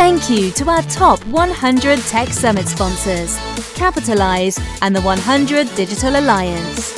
Thank you to our top 100 Tech Summit sponsors, Capitalize and the 100 Digital Alliance.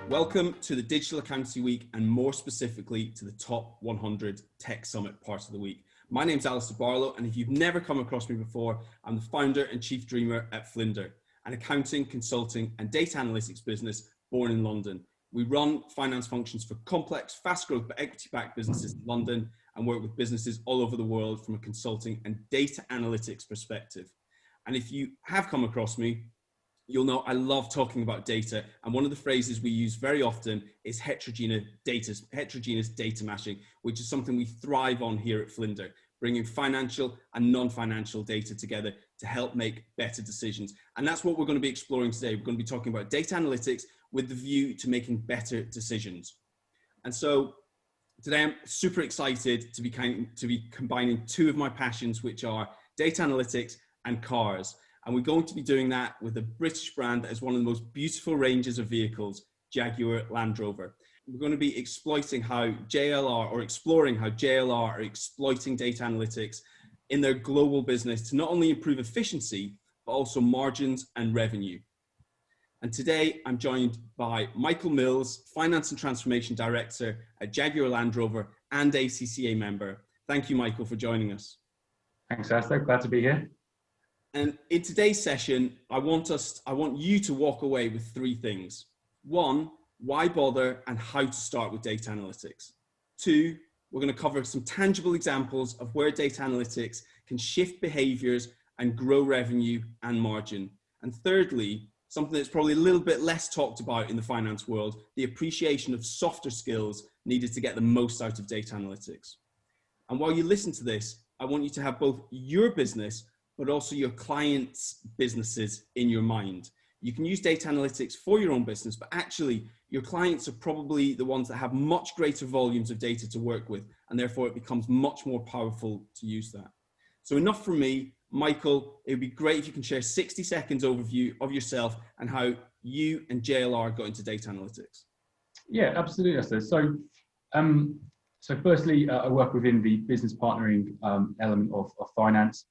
Welcome to the Digital Accountancy Week, and more specifically to the Top 100 Tech Summit part of the week. My name's Alastair Barlow, and if you've never come across me before, I'm the founder and chief dreamer at Flinder, an accounting, consulting and data analytics business born in London. We run finance functions for complex, fast growth but equity-backed businesses in London and work with businesses all over the world from a consulting and data analytics perspective. And if you have come across me, you'll know I love talking about data, and one of the phrases we use very often is heterogeneous data mashing, which is something we thrive on here at Flinder, bringing financial and non-financial data together to help make better decisions. And that's what we're going to be exploring today. We're going to be talking about data analytics with the view to making better decisions. And so today I'm super excited to be combining two of my passions, which are data analytics and cars. And we're going to be doing that with a British brand that is one of the most beautiful ranges of vehicles, Jaguar Land Rover. We're going to be exploring how JLR are exploiting data analytics in their global business to not only improve efficiency, but also margins and revenue. And today I'm joined by Michael Mills, Finance and Transformation Director at Jaguar Land Rover and ACCA member. Thank you, Michael, for joining us. Thanks, Alastair. Glad to be here. And in today's session, I want you to walk away with three things. One, why bother and how to start with data analytics. Two, we're going to cover some tangible examples of where data analytics can shift behaviors and grow revenue and margin. And thirdly, something that's probably a little bit less talked about in the finance world, the appreciation of softer skills needed to get the most out of data analytics. And while you listen to this, I want you to have both your business but also your clients' businesses in your mind. You can use data analytics for your own business, but actually your clients are probably the ones that have much greater volumes of data to work with, and therefore it becomes much more powerful to use that. So enough from me. Michael, it would be great if you can share 60 seconds overview of yourself and how you and JLR got into data analytics. Yeah, absolutely. So firstly, I work within the business partnering element of finance.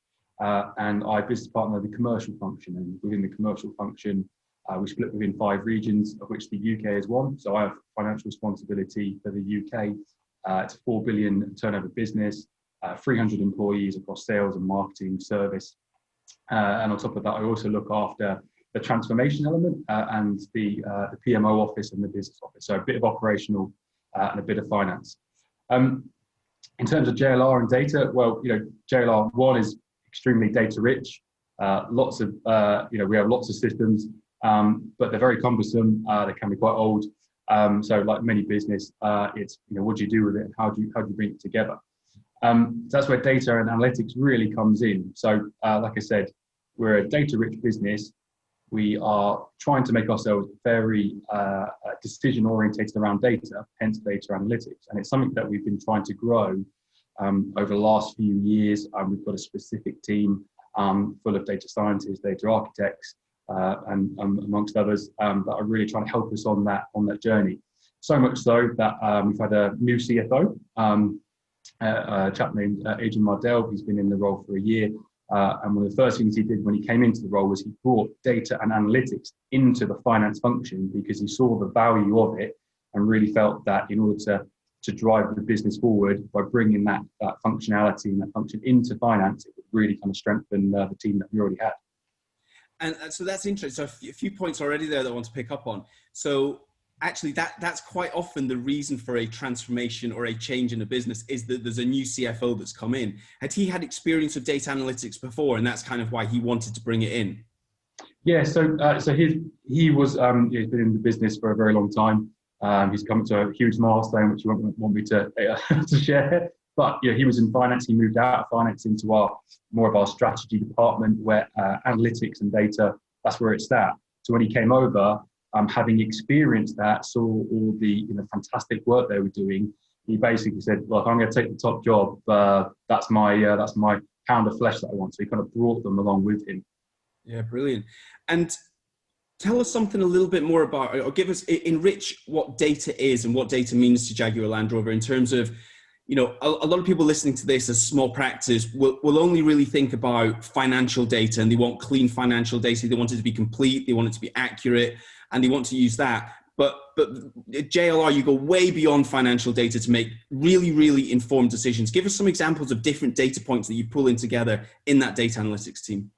And I business partner the commercial function, and within the commercial function, we split within 5 regions, of which the UK is one. So I have financial responsibility for the UK. It's a 4 billion turnover business, 300 employees across sales and marketing, service. And on top of that, I also look after the transformation element and the PMO office and the business office. So a bit of operational and a bit of finance. In terms of JLR and data, well, JLR one is extremely data rich. We have lots of systems, but they're very cumbersome. They can be quite old. So like many business, it's, what do you do with it? How do you bring it together? So that's where data and analytics really comes in. So like I said, we're a data rich business. We are trying to make ourselves very decision orientated around data, hence data analytics. And it's something that we've been trying to grow over the last few years. We've got a specific team full of data scientists, data architects, and amongst others that are really trying to help us on that journey. So much so that we've had a new CFO, a chap named Adrian Mardell, who's been in the role for a year. And one of the first things he did when he came into the role was he brought data and analytics into the finance function, because he saw the value of it and really felt that in order to drive the business forward by bringing that functionality and that function into finance, it would really kind of strengthen the team that we already had. And so that's interesting. So a few points already there that I want to pick up on. So actually that's quite often the reason for a transformation or a change in a business, is that there's a new CFO that's come in. Had he had experience of data analytics before, and that's kind of why he wanted to bring it in? Yeah, so he was he's been in the business for a very long time. He's come to a huge milestone, which you won't want me to share. But he was in finance. He moved out of finance into more of our strategy department, where analytics and data, that's where it's at. So when he came over, having experienced that, saw all the fantastic work they were doing, he basically said, "Look, I'm going to take the top job. That's my pound of flesh that I want. So he kind of brought them along with him. Yeah, brilliant. And tell us something a little bit more about, or enrich what data is and what data means to Jaguar Land Rover in terms of, you know, a lot of people listening to this as small practice will only really think about financial data, and they want clean financial data. They want it to be complete, they want it to be accurate, and they want to use that. But at JLR, you go way beyond financial data to make really, really informed decisions. Give us some examples of different data points that you pull in together in that data analytics team.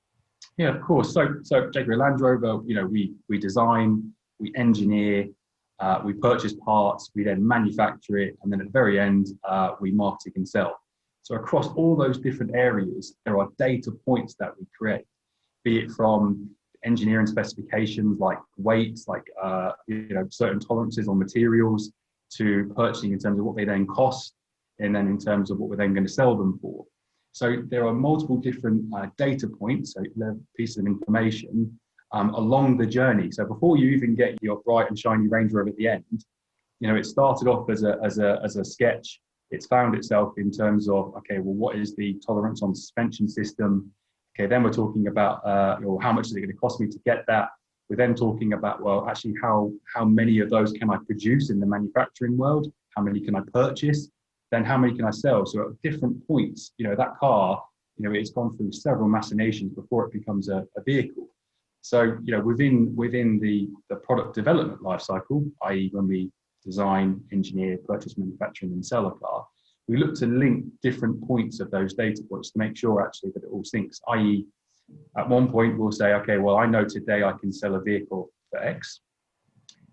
Yeah, of course. So Jaguar Land Rover, you know, we design, we engineer, we purchase parts, we then manufacture it, and then at the very end, we market and sell. So across all those different areas, there are data points that we create, be it from engineering specifications like weights, like you know, certain tolerances on materials, to purchasing in terms of what they then cost, and then in terms of what we're then going to sell them for. So there are multiple different data points, so pieces of information along the journey. So before you even get your bright and shiny Range Rover at the end, you know, it started off as a sketch. It's found itself in terms of, okay, well, what is the tolerance on the suspension system? Okay, then we're talking about, how much is it going to cost me to get that? We're then talking about, well, actually, how many of those can I produce in the manufacturing world? How many can I purchase? Then how many can I sell? So at different points, you know, that car, you know, it's gone through several machinations before it becomes a vehicle. So, you know, within the product development life cycle, i.e. when we design, engineer, purchase, manufacture, and sell a car, we look to link different points of those data points to make sure actually that it all syncs, i.e. at one point we'll say, okay, well, I know today I can sell a vehicle for X.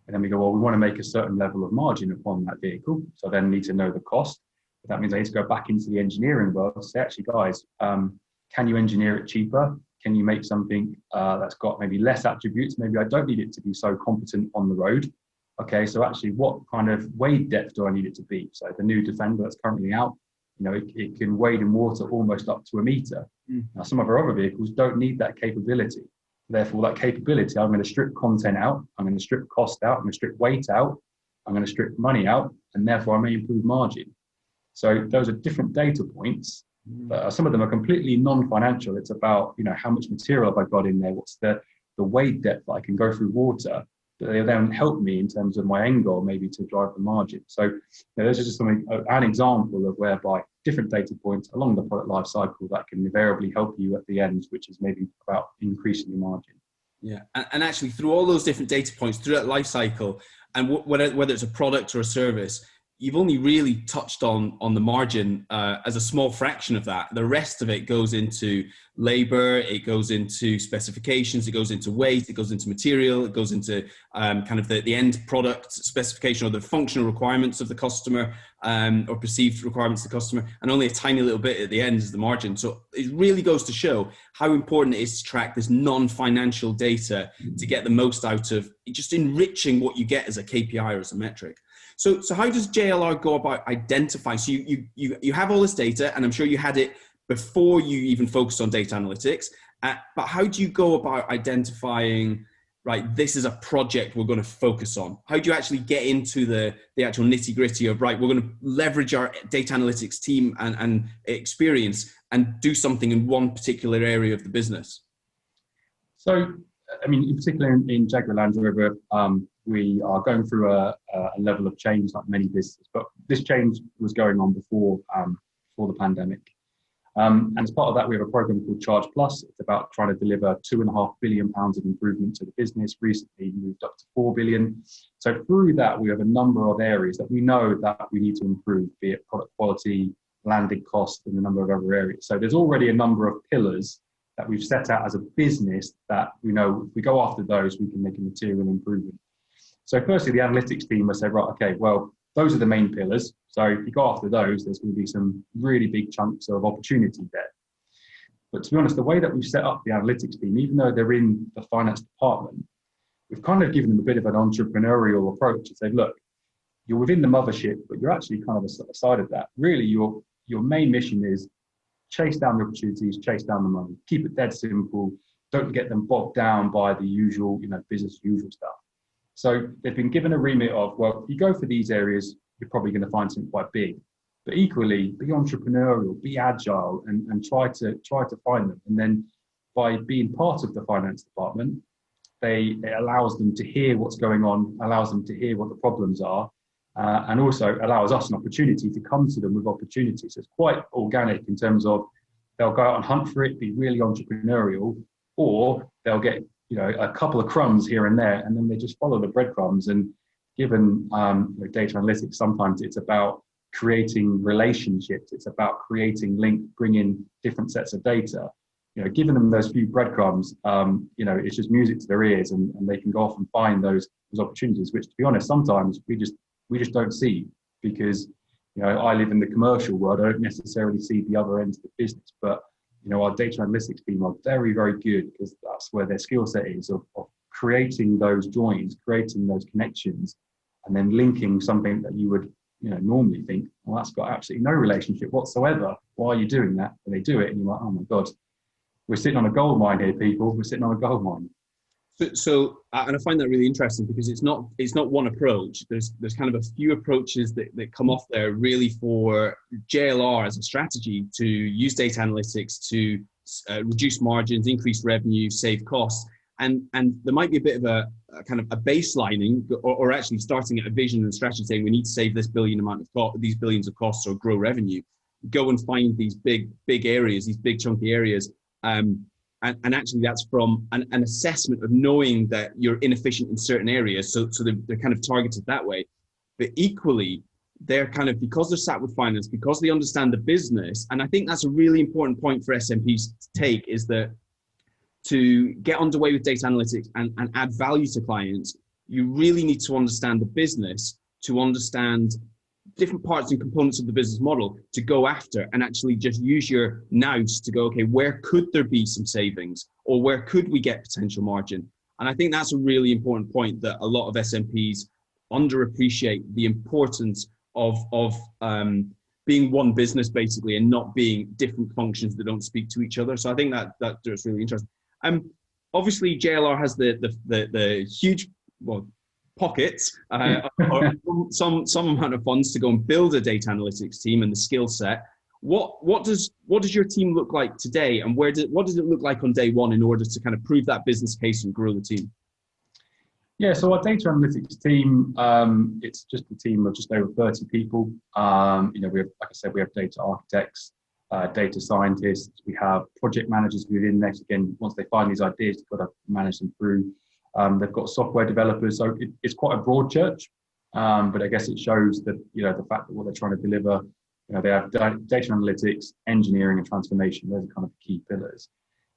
And then we go, well, we want to make a certain level of margin upon that vehicle. So I then need to know the cost. But that means I need to go back into the engineering world and say, actually, guys, can you engineer it cheaper? Can you make something that's got maybe less attributes? Maybe I don't need it to be so competent on the road. Okay, so actually, what kind of wade depth do I need it to be? So the new Defender that's currently out, you know, it can wade in water almost up to a meter. Now, some of our other vehicles don't need that capability. Therefore, that capability, I'm going to strip content out, I'm going to strip cost out, I'm going to strip weight out, I'm going to strip money out, and therefore I may improve margin. So those are different data points. Some of them are completely non-financial. It's about, you know, how much material have I got in there? What's the wade depth that I can go through water? They then help me in terms of my end goal, maybe to drive the margin. So, you know, those are just an example of whereby different data points along the product life cycle that can invariably help you at the end, which is maybe about increasing your margin. Yeah, and actually through all those different data points through that life cycle, and whether it's a product or a service, you've only really touched on the margin as a small fraction of that. The rest of it goes into labor, it goes into specifications, it goes into weight, it goes into material, it goes into kind of the end product specification or the functional requirements of the customer or perceived requirements of the customer, and only a tiny little bit at the end is the margin. So it really goes to show how important it is to track this non-financial data to get the most out of just enriching what you get as a KPI or as a metric. So how does JLR go about identifying? So you have all this data, and I'm sure you had it before you even focused on data analytics. But how do you go about identifying, right, this is a project we're going to focus on? How do you actually get into the actual nitty gritty of, right, we're going to leverage our data analytics team and experience and do something in one particular area of the business? So, I mean, in particular in Jaguar Land Rover, we are going through a level of change like many businesses, but this change was going on before the pandemic. And as part of that, we have a program called Charge Plus. It's about trying to deliver £2.5 billion of improvement to the business. Recently moved up to 4 billion. So through that, we have a number of areas that we know that we need to improve, be it product quality, landed cost, and a number of other areas. So there's already a number of pillars that we've set out as a business that we know if we go after those, we can make a material improvement. So firstly, the analytics team will say, right, okay, well, those are the main pillars. So if you go after those, there's going to be some really big chunks of opportunity there. But to be honest, the way that we've set up the analytics team, even though they're in the finance department, we've kind of given them a bit of an entrepreneurial approach and said, look, you're within the mothership, but you're actually kind of aside of that. Really, your main mission is chase down the opportunities, chase down the money, keep it dead simple. Don't get them bogged down by the usual, business usual stuff. So they've been given a remit of, well, if you go for these areas, you're probably going to find something quite big. But equally, be entrepreneurial, be agile, and try to find them. And then by being part of the finance department, it allows them to hear what's going on, allows them to hear what the problems are, and also allows us an opportunity to come to them with opportunities. So it's quite organic in terms of they'll go out and hunt for it, be really entrepreneurial, or they'll get a couple of crumbs here and there, and then they just follow the breadcrumbs. And given data analytics, sometimes it's about creating relationships, it's about creating link, bringing different sets of data. Giving them those few breadcrumbs, it's just music to their ears, and they can go off and find those opportunities, which, to be honest, sometimes we just don't see, because I live in the commercial world. I don't necessarily see the other end of the business, but our data analytics team are very, very good, because that's where their skill set is of creating those joins, creating those connections, and then linking something that you would normally think, well, that's got absolutely no relationship whatsoever. Why are you doing that? And they do it, and you're like, oh my God, we're sitting on a gold mine here, people. We're sitting on a gold mine. So, and I find that really interesting, because it's not one approach. There's kind of a few approaches that come off there, really, for JLR as a strategy to use data analytics to reduce margins, increase revenue, save costs. And there might be a bit of a kind of a baselining, or actually starting at a vision and strategy, saying we need to save this these billions of costs or grow revenue. Go and find these big areas, these big chunky areas. And actually that's from an assessment of knowing that you're inefficient in certain areas. So they're kind of targeted that way. But equally, they're kind of, because they're sat with finance, because they understand the business. And I think that's a really important point for SMPs to take, is that to get underway with data analytics and add value to clients, you really need to understand the business, to understand different parts and components of the business model to go after, and actually just use your nous to go, okay, where could there be some savings, or where could we get potential margin? And I think that's a really important point, that a lot of SMPs underappreciate the importance of being one business, basically, and not being different functions that don't speak to each other. So I think that's really interesting. Obviously JLR has the huge, pockets, or some amount of funds to go and build a data analytics team and the skill set. What does your team look like today, and what does it look like on day one in order to kind of prove that business case and grow the team? Yeah, so our data analytics team, it's just a team of just over 30 people. We have, like I said, we have data architects, data scientists, we have project managers within there. Again, once they find these ideas, they've got to manage them through. They've got software developers, so it's quite a broad church, but I guess it shows that, the fact that what they're trying to deliver, they have data analytics, engineering, and transformation. Those are kind of the key pillars.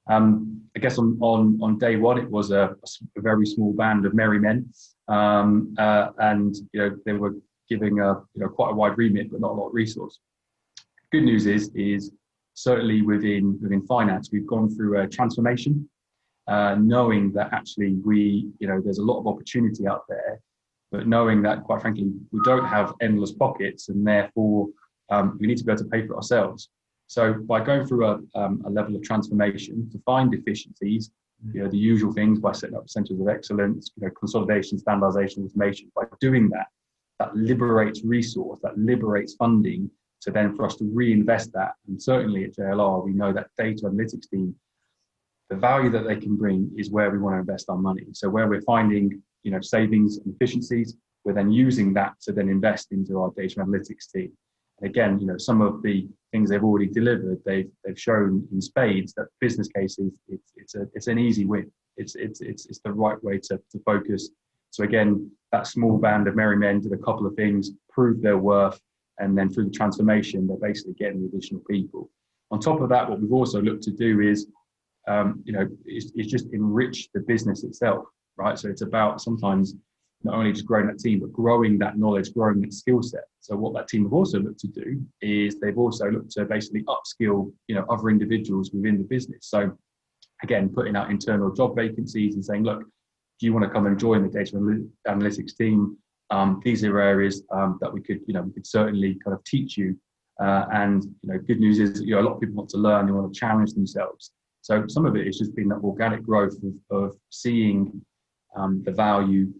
I guess on day one, it was a very small band of merry men, and they were giving quite a wide remit, but not a lot of resource. Good news is certainly within finance, we've gone through a transformation. Knowing that actually there's a lot of opportunity out there, but knowing that, quite frankly, we don't have endless pockets, and therefore we need to be able to pay for it ourselves. So by going through a level of transformation to find efficiencies, the usual things, by setting up centers of excellence, consolidation, standardization, automation, by doing that liberates resource, that liberates funding, to then for us to reinvest that. And certainly at JLR, we know that data analytics team, the value that they can bring is where we want to invest our money. So where we're finding, savings and efficiencies, we're then using that to then invest into our data analytics team. And again, some of the things they've already delivered, they've shown in spades that business cases, it's an easy win. It's the right way to focus. So again, that small band of merry men did a couple of things, proved their worth, and then through the transformation, they're basically getting the additional people. On top of that, what we've also looked to do is it's just enrich the business itself, right? So it's about sometimes not only just growing that team, but growing that knowledge, growing that skill set. So what that team have also looked to do is they've also looked to basically upskill, other individuals within the business. So again, putting out internal job vacancies and saying, look, do you want to come and join the data analytics team? These are areas that we could certainly kind of teach you. And good news is, a lot of people want to learn, they want to challenge themselves. So some of it has just been that organic growth of seeing the value,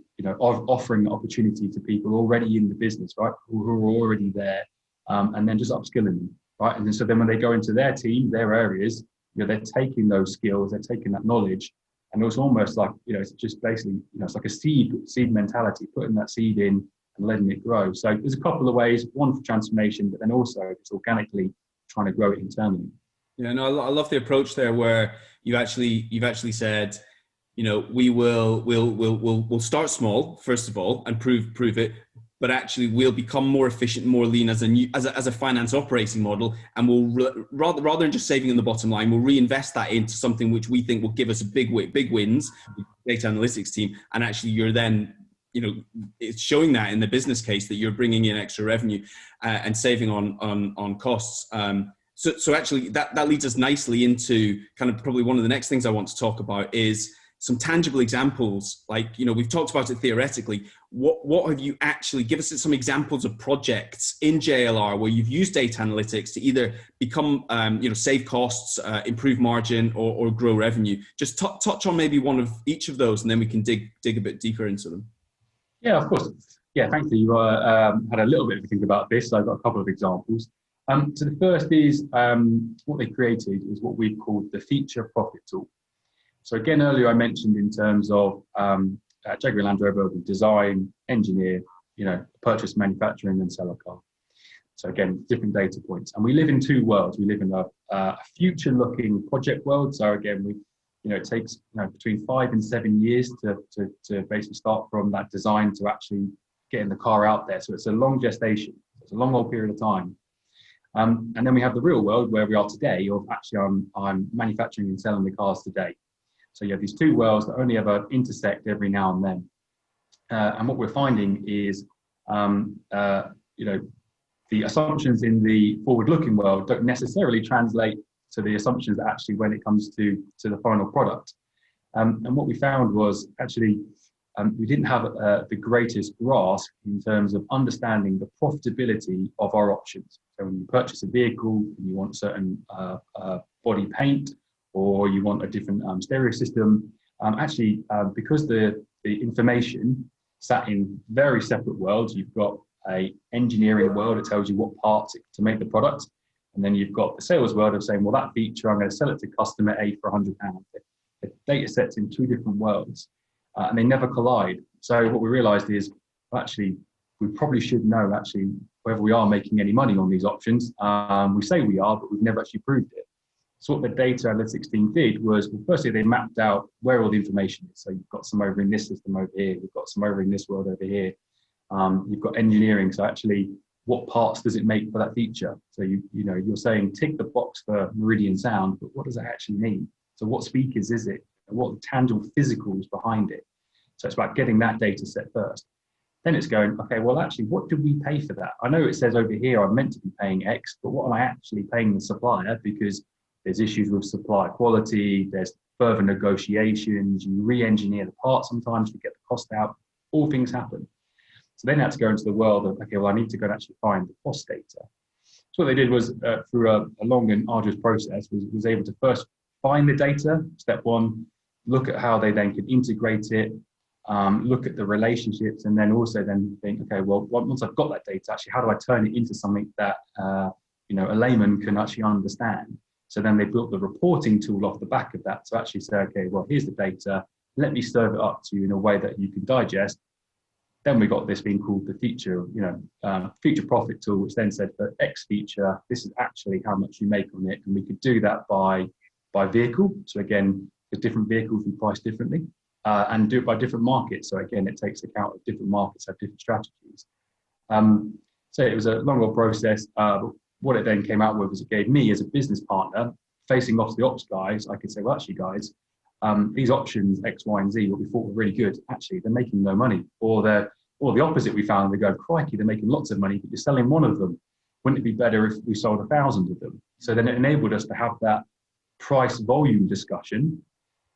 of offering the opportunity to people already in the business, right? Who are already there, and then just upskilling them, right? And then, so then when they go into their team, their areas, they're taking those skills, they're taking that knowledge, and it's almost like, it's just basically, it's like a seed mentality, putting that seed in and letting it grow. So there's a couple of ways, one for transformation, but then also it's organically trying to grow it internally. Yeah, no, I love the approach there where you've actually said, we'll start small first of all and prove it, but actually we'll become more efficient, more lean as a finance operating model, and we'll rather than just saving in the bottom line, we'll reinvest that into something which we think will give us big wins, data analytics team, and actually you're then it's showing that in the business case that you're bringing in extra revenue and saving on costs. So actually that leads us nicely into kind of probably one of the next things I want to talk about is some tangible examples. Like, we've talked about it theoretically. What have you actually, give us some examples of projects in JLR where you've used data analytics to either become, save costs, improve margin, or grow revenue. Just touch on maybe one of each of those, and then we can dig a bit deeper into them. Yeah, of course. Yeah, thankfully you had a little bit of a think about this. So I've got a couple of examples. So the first is what they created is what we called the feature profit tool. So again, earlier I mentioned in terms of Jaguar Land Rover, we design, engineer, purchase, manufacture, and then sell a car. So again, different data points. And we live in two worlds. We live in a future-looking project world. So again, it takes between 5 and 7 years to basically start from that design to actually getting the car out there. So it's a long gestation. It's a long old period of time. And then we have the real world where we are today, of actually I'm manufacturing and selling the cars today. So you have these two worlds that only ever intersect every now and then. And what we're finding is, the assumptions in the forward-looking world don't necessarily translate to the assumptions actually when it comes to the final product. And what we found was actually we didn't have the greatest grasp in terms of understanding the profitability of our options. So when you purchase a vehicle and you want certain body paint, or you want a different stereo system, because the information sat in very separate worlds. You've got a engineering world that tells you what parts to make the product, and then you've got the sales world of saying, well, that feature, I'm going to sell it to customer A for £100. The data sets in two different worlds, and they never collide. So what we realized is, actually, we probably should know actually whether we are making any money on these options. We say we are, but we've never actually proved it. So what the data analytics team did was, well, firstly, they mapped out where all the information is. So you've got some over in this system over here. We've got some over in this world over here. You've got engineering. So actually, what parts does it make for that feature? So you're saying tick the box for meridian sound, but what does that actually mean? So what speakers is it? What are the tangible physicals behind it? So it's about getting that data set first. Then it's going, okay, well, actually, what do we pay for that? I know it says over here I'm meant to be paying X, but what am I actually paying the supplier? Because there's issues with supply quality, there's further negotiations, you re-engineer the part sometimes to get the cost out, all things happen. So then I had to go into the world of, okay, well, I need to go and actually find the cost data. So what they did was, through a long and arduous process, was able to first find the data, step one, look at how they then could integrate it, look at the relationships, and then also then think, okay, well, once I've got that data, actually, how do I turn it into something that a layman can actually understand? So then they built the reporting tool off the back of that to actually say, okay, well, here's the data. Let me serve it up to you in a way that you can digest. Then we got this being called the feature profit tool, which then said for X feature, this is actually how much you make on it. And we could do that by vehicle. So again, the different vehicles we price differently, and do it by different markets. So again, it takes account of different markets have different strategies. So it was a long old process. What it then came out with was it gave me as a business partner, facing off the ops guys, I could say, well, actually, guys, these options X, Y, and Z, what we thought were really good, actually, they're making no money. Or the opposite we found, they go, crikey, they're making lots of money, but you're selling one of them. Wouldn't it be better if we sold 1,000 of them? So then it enabled us to have that price volume discussion,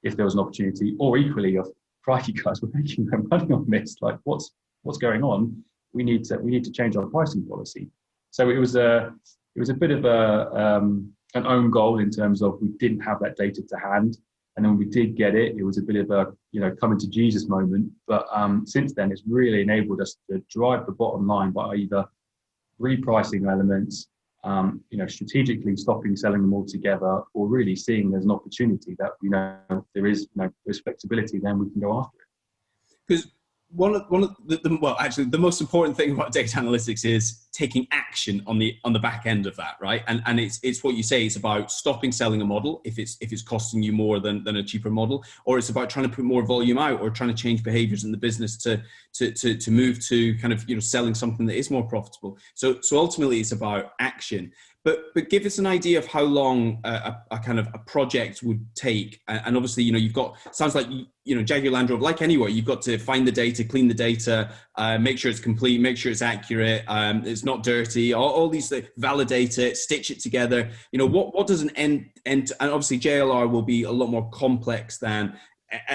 if there was an opportunity, or equally of, crikey, guys, we're making no money on this. Like, what's going on? We need to change our pricing policy. So it was a bit of an own goal in terms of we didn't have that data to hand, and then when we did get it, it was a bit of a coming to Jesus moment. But since then, it's really enabled us to drive the bottom line by either repricing elements, strategically stopping selling them all together, or really seeing there's an opportunity that there's flexibility, then we can go after it. Because one of the most important thing about data analytics is taking action on the back end of that, right? And it's what you say. It's about stopping selling a model if it's costing you more than a cheaper model, or it's about trying to put more volume out, or trying to change behaviours in the business to move to kind of selling something that is more profitable. So ultimately, it's about action. But give us an idea of how long a kind of a project would take. And obviously, you've got, sounds like, Jaguar Land Rover, like anywhere, you've got to find the data, clean the data, make sure it's complete, make sure it's accurate, it's not dirty, all these things, validate it, stitch it together. What does an end, and obviously JLR will be a lot more complex than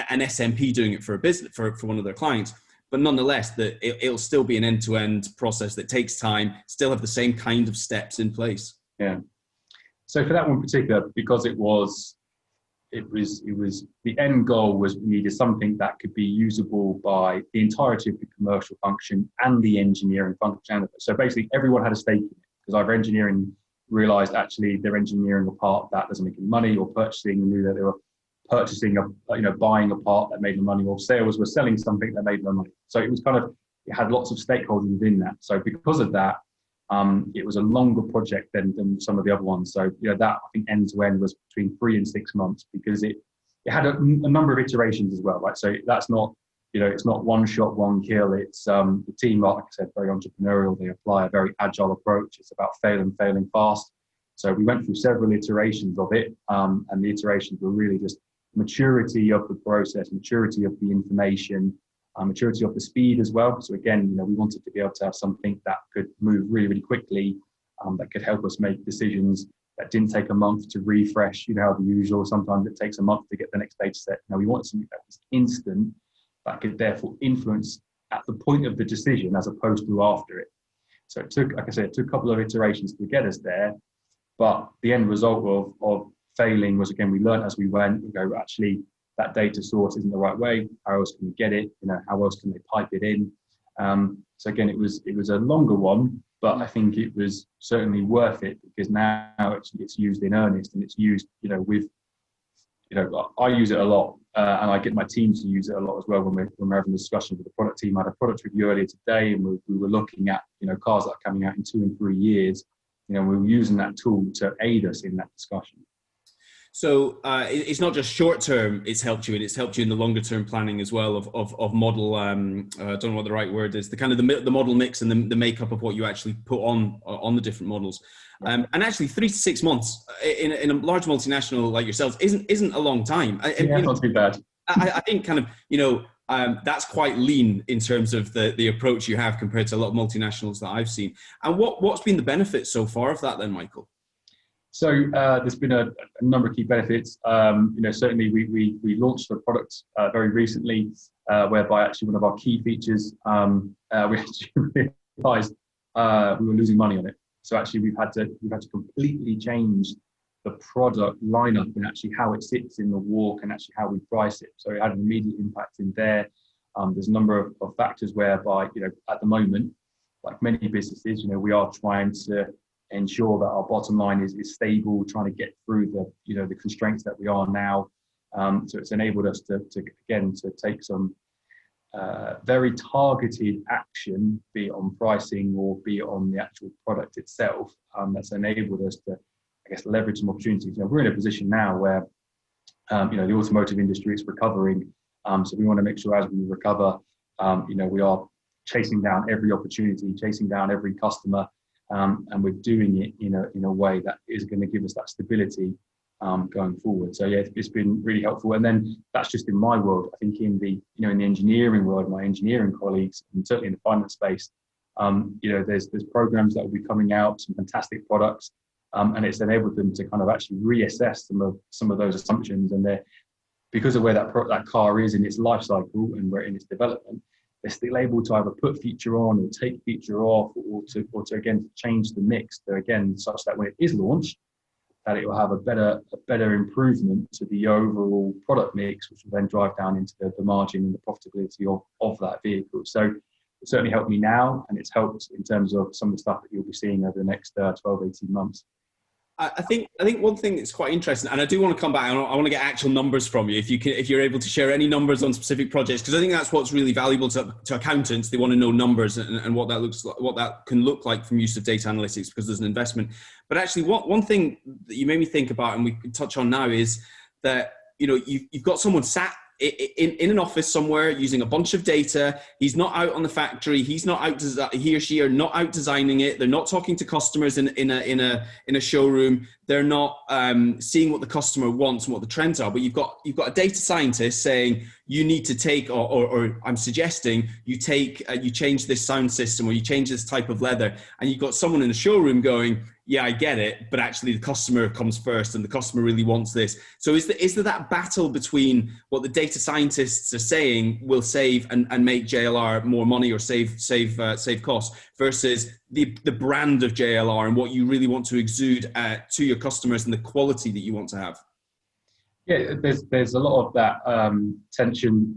an SMP doing it for a business, for one of their clients. But nonetheless, it'll still be an end-to-end process that takes time, still have the same kind of steps in place. Yeah. So for that one in particular, because it was the end goal was we needed something that could be usable by the entirety of the commercial function and the engineering function. So basically, everyone had a stake in it, because either engineering realised actually they're engineering a part that doesn't make any money, or purchasing knew that they were purchasing buying a part that made them money, or sales were selling something that made them money. So it was it had lots of stakeholders within that. So because of that, it was a longer project than some of the other ones. So that, I think, end to end was between 3 and 6 months, because it had a number of iterations as well, right? So that's not, it's not one shot, one kill. It's the team, like I said, very entrepreneurial. They apply a very agile approach. It's about failing fast. So we went through several iterations of it, and the iterations were really just maturity of the process, maturity of the information, maturity of the speed as well. So again, we wanted to be able to have something that could move really, really quickly, that could help us make decisions, that didn't take a month to refresh, how the usual, sometimes it takes a month to get the next data set. Now we wanted something that was instant, that could therefore influence at the point of the decision as opposed to after it. So it took, like I said, a couple of iterations to get us there, but the end result of failing was, again, we learned as we went. We go, actually, that data source isn't the right way. How else can we get it? How else can they pipe it in? So again, it was a longer one, but I think it was certainly worth it, because now it's used in earnest, and it's used, I use it a lot, and I get my team to use it a lot as well when we're having discussions with the product team. I had a product review earlier today, and we were looking at, cars that are coming out in 2 and 3 years. We were using that tool to aid us in that discussion. So it's not just short term it's helped you, and it's helped you in the longer term planning as well of model. I don't know what the right word is. The kind of the model mix and the makeup of what you actually put on the different models. And actually, 3 to 6 months in a large multinational like yourselves isn't a long time. Not too bad. I think kind of that's quite lean in terms of the approach you have compared to a lot of multinationals that I've seen. And what's been the benefit so far of that then, Michael? So there's been a number of key benefits. Certainly we launched a product very recently, whereby actually one of our key features, we actually realised we were losing money on it. So actually we've had to completely change the product lineup and actually how it sits in the walk and actually how we price it. So it had an immediate impact in there. There's a number of factors whereby, at the moment, like many businesses, we are trying to ensure that our bottom line is stable, trying to get through the constraints that we are now. So it's enabled us to take some very targeted action, be it on pricing or be it on the actual product itself. That's enabled us to, leverage some opportunities. We're in a position now where the automotive industry is recovering. So we want to make sure as we recover, we are chasing down every opportunity, chasing down every customer. And we're doing it in a way that is going to give us that stability going forward. So yeah, it's been really helpful. And then that's just in my world. I think in the in the engineering world, my engineering colleagues, and certainly in the finance space, there's programs that will be coming out, some fantastic products, and it's enabled them to kind of actually reassess some of those assumptions. And they're, because of where that car is in its life cycle and where in its development, they're still able to either put feature on or take feature off, or to again change the mix. So again, such that when it is launched, that it will have a better improvement to the overall product mix, which will then drive down into the margin and the profitability of that vehicle. So certainly helped me now, and it's helped in terms of some of the stuff that you'll be seeing over the next 12, 18 months. I think one thing that's quite interesting, and I do want to come back. I want to get actual numbers from you, if you're able to share any numbers on specific projects, because I think that's what's really valuable to accountants. They want to know numbers and what that looks like, what that can look like from use of data analytics, because there's an investment. But actually, one thing that you made me think about, and we can touch on now, is that you've got someone sat in an office somewhere using a bunch of data. He's not out on the factory. He's not out. He or she are not out designing it. They're not talking to customers in a showroom. They're not seeing what the customer wants and what the trends are. But you've got a data scientist saying you need to take, or I'm suggesting you change this sound system, or you change this type of leather, and you've got someone in the showroom going, yeah, I get it, but actually the customer comes first, and the customer really wants this. So is there that battle between what the data scientists are saying will save and make JLR more money, or save costs, versus the brand of JLR and what you really want to exude to your customers and the quality that you want to have? Yeah, there's a lot of that tension,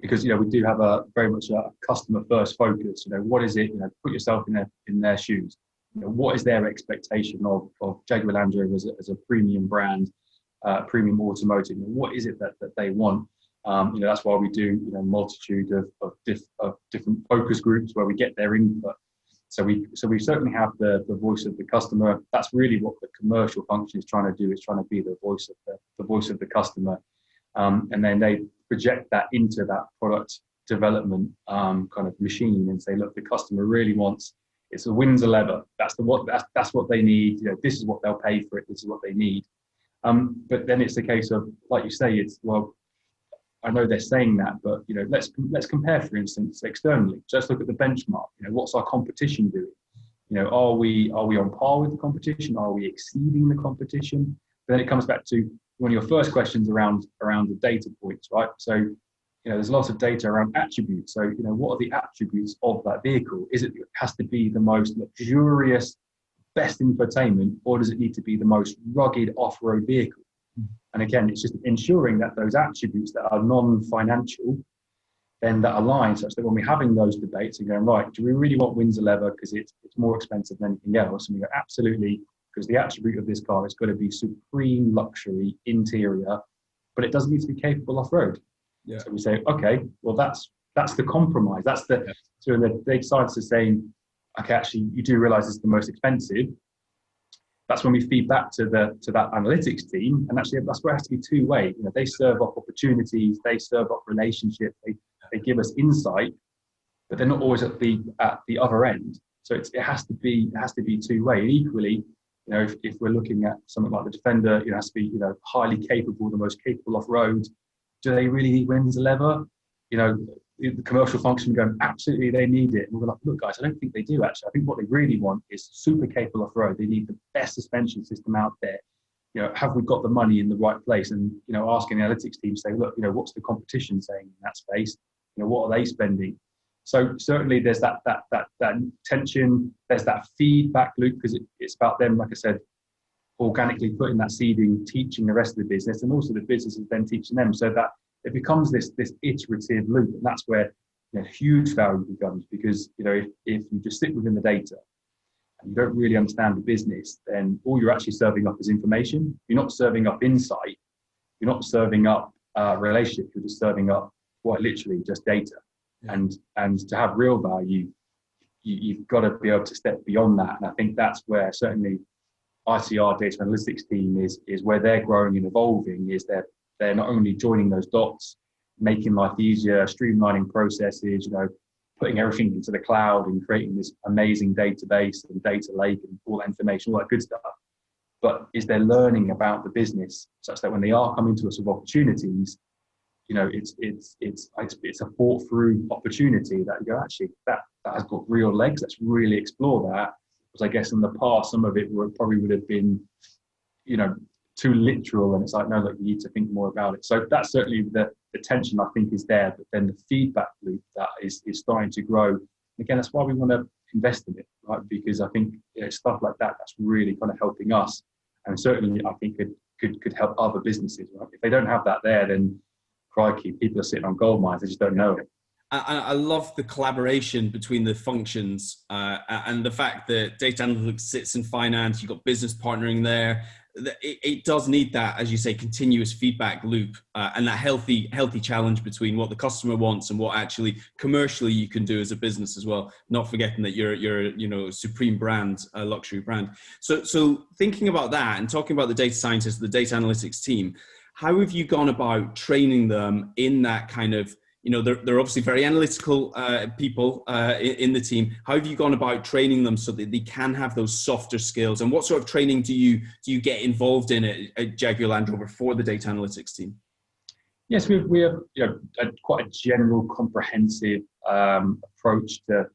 because we do have a very much a customer first focus. What is it? Put yourself in their shoes. What is their expectation of Jaguar Land Rover as a premium brand, premium automotive? What is it that they want? That's why we do a multitude of different focus groups where we get their input. So we certainly have the voice of the customer. That's really what the commercial function is trying to do. It's trying to be the voice of the customer, and then they project that into that product development kind of machine and say, look, the customer really wants. It's a Windsor leather. That's what they need. This is what they'll pay for it. This is what they need. But then it's a case of, like you say, I know they're saying that, but let's compare, for instance, externally. So let's look at the benchmark. What's our competition doing? Are we on par with the competition? Are we exceeding the competition? But then it comes back to one of your first questions around the data points, right? So there's lots of data around attributes. So what are the attributes of that vehicle? Is it has to be the most luxurious, best infotainment, or does it need to be the most rugged off-road vehicle? And again, it's just ensuring that those attributes that are non-financial, then that align, such that when we're having those debates and going, right, do we really want Windsor leather because it's more expensive than anything else? And we go, absolutely, because the attribute of this car is going to be supreme luxury interior, but it doesn't need to be capable off-road. Yeah. So we say, okay, well, that's the compromise. So the data science is saying, okay, actually, you do realize it's the most expensive. That's when we feed back to that analytics team, and actually that's where it has to be two-way. They serve up opportunities, they serve up relationships, they give us insight, but they're not always at the other end. So it has to be two-way. And equally, if we're looking at something like the Defender, it has to be highly capable, the most capable off-road. Do they really need Windsor leather? The commercial function going, absolutely, they need it. And we're like, look, guys, I don't think they do, actually. I think what they really want is super capable off-road. They need the best suspension system out there. Have we got the money in the right place? And, asking the analytics team, say, look, what's the competition saying in that space? What are they spending? So certainly there's that tension. There's that feedback loop, because it's about them, like I said, organically putting that seeding, teaching the rest of the business, and also the business is then teaching them, so that it becomes this iterative loop. And that's where huge value becomes, because if you just sit within the data and you don't really understand the business, then all you're actually serving up is information. You're not serving up insight. You're not serving up relationship. You're just serving up literally just data. Yeah. And to have real value, you've got to be able to step beyond that. And I think that's where certainly ICR data analytics team is where they're growing and evolving. Is they're not only joining those dots, making life easier, streamlining processes, putting everything into the cloud and creating this amazing database and data lake and all that information, all that good stuff. But is they're learning about the business such that when they are coming to us with opportunities, it's a thought through opportunity that you go, actually, that has got real legs. Let's really explore that. Because I guess in the past, some of it probably would have been, too literal, and it's like, no, look, you need to think more about it. So that's certainly the tension, I think, is there, but then the feedback loop that is starting to grow. Again, that's why we want to invest in it, right? Because I think stuff like that's really kind of helping us, and certainly I think could help other businesses, right? If they don't have that there, then crikey, people are sitting on gold mines, they just don't know it. I love the collaboration between the functions and the fact that data analytics sits in finance. You've got business partnering there. It does need that, as you say, continuous feedback loop and that healthy challenge between what the customer wants and what actually commercially you can do as a business as well. Not forgetting that you're a supreme brand, a luxury brand. So thinking about that and talking about the data scientists, the data analytics team, how have you gone about training them in that kind of, they're obviously very analytical people in the team. How have you gone about training them so that they can have those softer skills? And what sort of training do you get involved in at Jaguar Land Rover for the data analytics team? Yes, we have quite a general, comprehensive approach to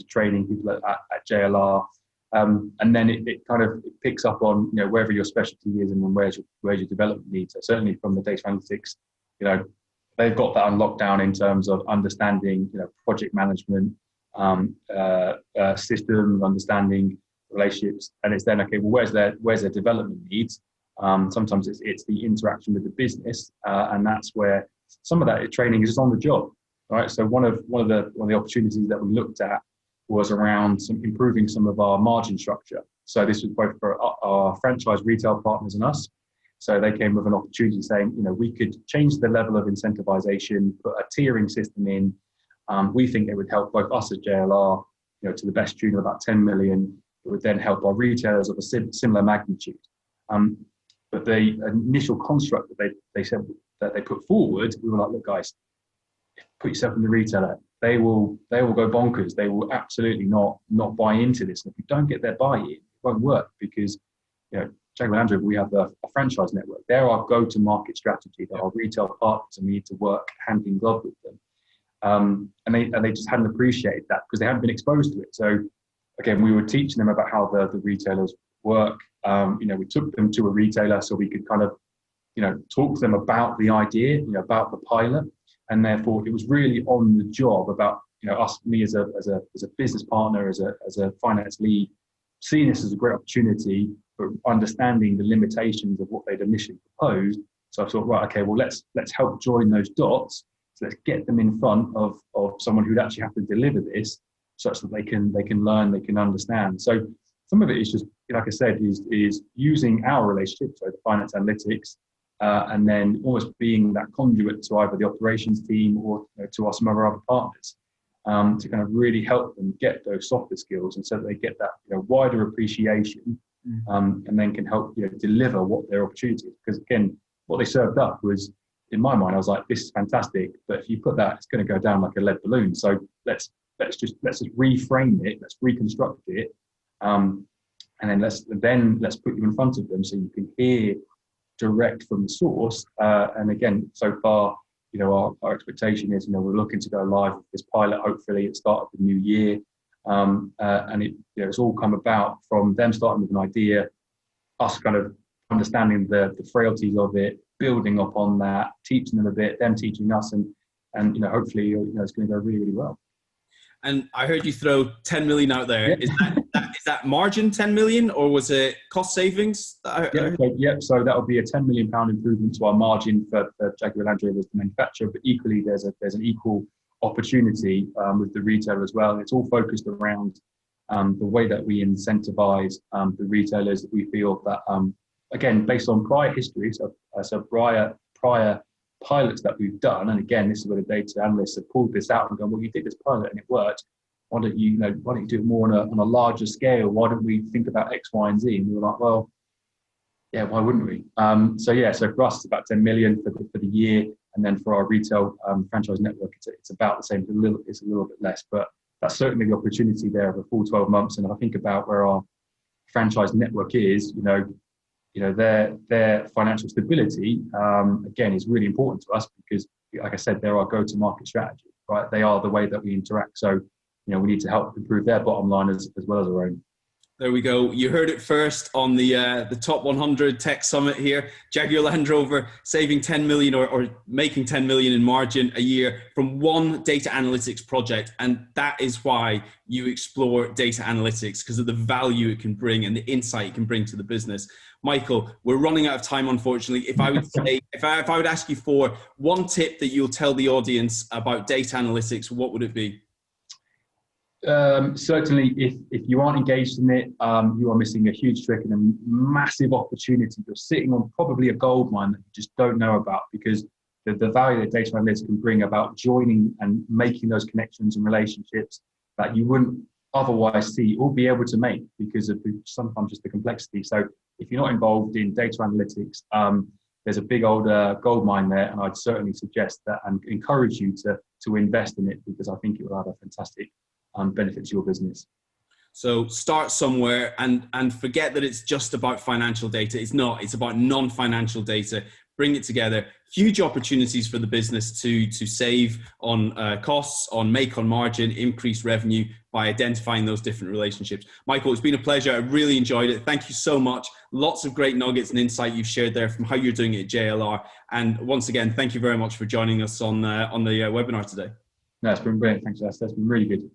training people at JLR, and then it kind of picks up on wherever your specialty is and where's your development needs. So certainly from the data analytics, they've got that on lockdown in terms of understanding, project management, systems, understanding relationships, and it's then, okay, well, where's their development needs? Sometimes it's the interaction with the business, and that's where some of that training is just on the job, right? So one of the opportunities that we looked at was around improving some of our margin structure. So this was both for our franchise retail partners and us. So they came with an opportunity saying, we could change the level of incentivization, put a tiering system in. We think it would help both us at JLR, to the best tune of about 10 million. It would then help our retailers of a similar magnitude. But the initial construct that they said that they put forward, we were like, look, guys, put yourself in the retailer. They will go bonkers. They will absolutely not buy into this. And if you don't get their buy-in, it won't work, because Jaguar Land Rover, we have a franchise network. They're our go-to-market strategy. They're our retail partners, and we need to work hand in glove with them. And they just hadn't appreciated that because they hadn't been exposed to it. So again, we were teaching them about how the retailers work. We took them to a retailer so we could kind of, talk to them about the idea, about the pilot, and therefore it was really on the job about, me as a business partner, as a finance lead, seeing this as a great opportunity, but understanding the limitations of what they'd initially proposed. So I thought, right, okay, well, let's help join those dots. So let's get them in front of someone who'd actually have to deliver this, such that they can learn, they can understand. So some of it is just, like I said, is using our relationship, so the finance analytics, and then almost being that conduit to either the operations team or to some of our other partners, to kind of really help them get those softer skills, and so that they get that wider appreciation, and then can help deliver what their opportunity is. Because again, what they served up was, in my mind, I was like, this is fantastic, but if you put that, it's going to go down like a lead balloon. So let's just reframe it, let's reconstruct it, and then let's put you in front of them so you can hear direct from the source. And again, so far, our expectation is, we're looking to go live with this pilot, hopefully at the start of the new year. And it's all come about from them starting with an idea, us kind of understanding the frailties of it, building upon that, teaching them a bit, them teaching us, and hopefully, it's going to go really, really well. And I heard you throw 10 million out there. Yeah. Is that margin 10 million, or was it cost savings? So that would be a £10 million improvement to our margin for Jaguar Land Rover as the manufacturer, but equally there's an equal opportunity with the retailer as well. And it's all focused around the way that we incentivize the retailers. That we feel that, again, based on prior history, so prior pilots that we've done, and again, this is where the data analysts have pulled this out and gone, well, you did this pilot and it worked. Why don't you do it more on a larger scale? Why don't we think about X, Y, and Z? And we were like, well, yeah, why wouldn't we? So for us, it's about 10 million for the year, and then for our retail franchise network, it's about the same. It's a little bit less, but that's certainly the opportunity there of a full 12 months. And if I think about where our franchise network is, their financial stability, again, is really important to us, because, like I said, they're our go-to-market strategy, right? They are the way that we interact. So, we need to help improve their bottom line as well as our own. There we go. You heard it first on the top 100 tech summit here. Jaguar Land Rover saving 10 million or making 10 million in margin a year from one data analytics project. And that is why you explore data analytics, because of the value it can bring and the insight it can bring to the business. Michael, we're running out of time, unfortunately. If I would say, if I would ask you for one tip that you'll tell the audience about data analytics, what would it be? Certainly, if you aren't engaged in it, you are missing a huge trick and a massive opportunity. You're sitting on probably a gold mine that you just don't know about, because the value that data analytics can bring about joining and making those connections and relationships that you wouldn't otherwise see or be able to make because of sometimes just the complexity. So if you're not involved in data analytics, there's a big old gold mine there, and I'd certainly suggest that and encourage you to invest in it, because I think it will have a fantastic benefit to your business. So start somewhere and forget that it's just about financial data. It's not. It's about non-financial data. Bring it together. Huge opportunities for the business to save on costs, make on margin, increase revenue by identifying those different relationships. Michael, it's been a pleasure. I really enjoyed it. Thank you so much. Lots of great nuggets and insight you've shared there from how you're doing it at JLR. And once again, thank you very much for joining us on the webinar today. No, it's been brilliant. Thanks, Alastair. It's been really good.